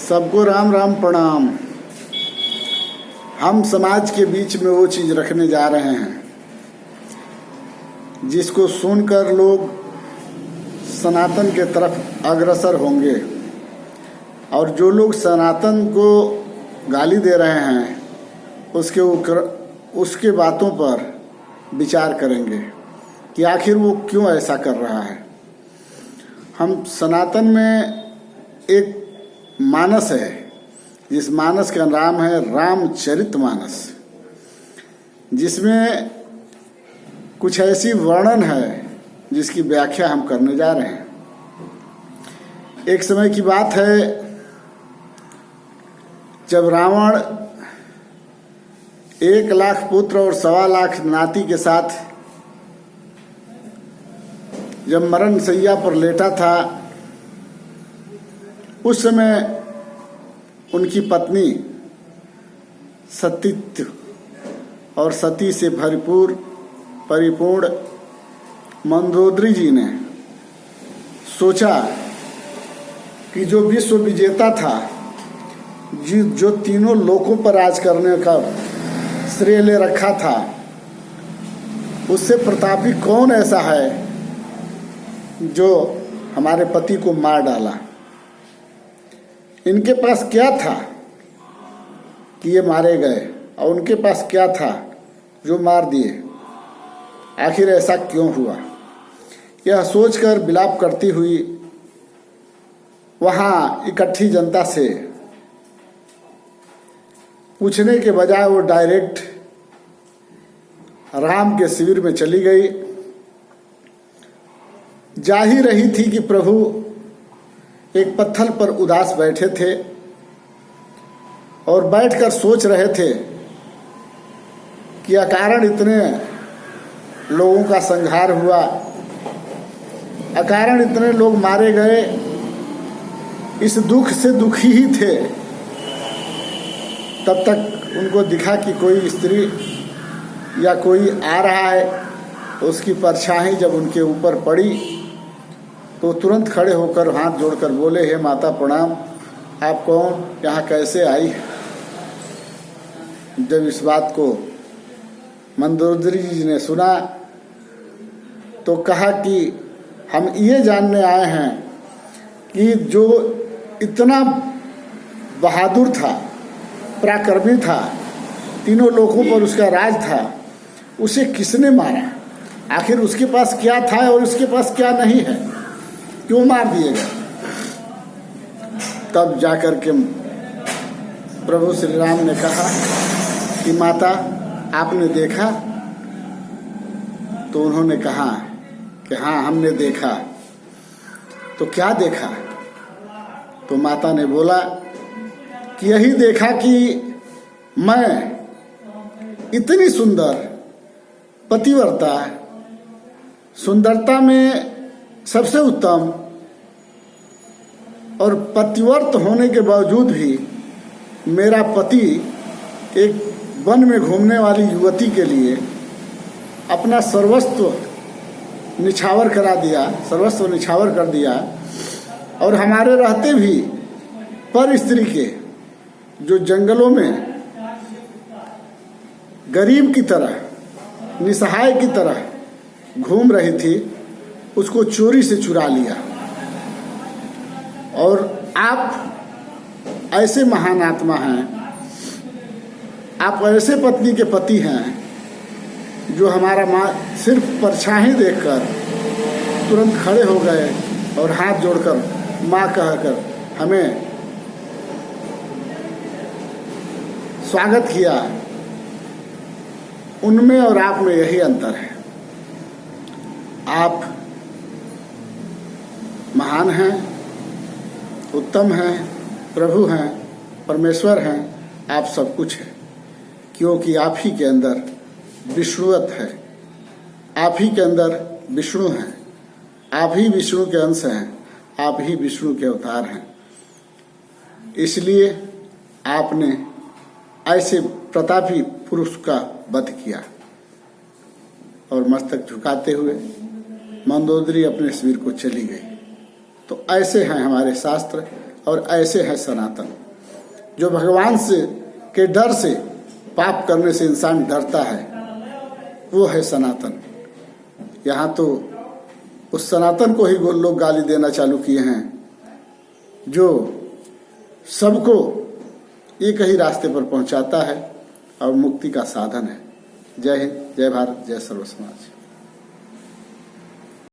सबको राम राम प्रणाम। हम समाज के बीच में वो चीज़ रखने जा रहे हैं जिसको सुनकर लोग सनातन के तरफ अग्रसर होंगे और जो लोग सनातन को गाली दे रहे हैं उसके बातों पर विचार करेंगे कि आखिर वो क्यों ऐसा कर रहा है। हम सनातन में एक मानस है, जिस मानस का नाम है रामचरितमानस, जिसमें कुछ ऐसी वर्णन है जिसकी व्याख्या हम करने जा रहे हैं। एक समय की बात है जब रावण 1 लाख पुत्र और 1.25 लाख नाती के साथ जब मरण शैया पर लेटा था, उस समय उनकी पत्नी सतीत्व और सती से परिपूर्ण मंदोदरी जी ने सोचा कि जो विश्व विजेता था, जो तीनों लोकों पर राज करने का श्रेय ले रखा था, उससे प्रतापी कौन ऐसा है जो हमारे पति को मार डाला। इनके पास क्या था कि ये मारे गए और उनके पास क्या था जो मार दिए। आखिर ऐसा क्यों हुआ, यह सोचकर विलाप करती हुई वहाँ इकट्ठी जनता से पूछने के बजाय वो डायरेक्ट राम के शिविर में चली गई। जा ही रही थी कि प्रभु एक पत्थर पर उदास बैठे थे और बैठकर सोच रहे थे कि अकारण इतने लोगों का संहार हुआ, अकारण इतने लोग मारे गए। इस दुख से दुखी ही थे। तब तक उनको दिखा कि कोई स्त्री या कोई आ रहा है, तो उसकी परछाई जब उनके ऊपर पड़ी तो तुरंत खड़े होकर हाथ जोड़कर बोले, हे माता प्रणाम, आप कौन, यहाँ कैसे आई। जब इस बात को मंदोदरी जी ने सुना तो कहा कि हम ये जानने आए हैं कि जो इतना बहादुर था, पराक्रमी था, तीनों लोकों पर उसका राज था, उसे किसने मारा। आखिर उसके पास क्या था और उसके पास क्या नहीं है, क्यों मार दिए गए। तब जाकर के प्रभु श्री राम ने कहा कि माता आपने देखा। तो उन्होंने कहा कि हाँ हमने देखा। तो क्या देखा। तो माता ने बोला कि यही देखा कि मैं इतनी सुंदर पतिव्रता, सुंदरता में सबसे उत्तम और पतिव्रत होने के बावजूद भी मेरा पति एक वन में घूमने वाली युवती के लिए अपना सर्वस्व निछावर कर दिया और हमारे रहते भी पर स्त्री के जो जंगलों में गरीब की तरह, निसहाय की तरह घूम रही थी, उसको चोरी से चुरा लिया। और आप ऐसे महान आत्मा हैं, आप ऐसे पत्नी के पति हैं जो हमारा माँ सिर्फ परछाई देखकर तुरंत खड़े हो गए और हाथ जोड़कर माँ कहकर हमें स्वागत किया। उनमें और आप में यही अंतर है। आप महान हैं, उत्तम हैं, प्रभु हैं, परमेश्वर हैं, आप सब कुछ हैं, क्योंकि आप ही के अंदर विष्णुवत है, आप ही के अंदर विष्णु हैं, आप ही विष्णु के अंश हैं, आप ही विष्णु के अवतार हैं। इसलिए आपने ऐसे प्रतापी पुरुष का वध किया। और मस्तक झुकाते हुए मंदोदरी अपने शिविर को चली गई। तो ऐसे हैं हमारे शास्त्र, और ऐसे है सनातन। जो भगवान से के डर से पाप करने से इंसान डरता है, वो है सनातन। यहाँ तो उस सनातन को ही लोग गाली देना चालू किए हैं, जो सबको एक ही रास्ते पर पहुंचाता है और मुक्ति का साधन है। जय हिंद, जय भारत, जय सर्व समाज।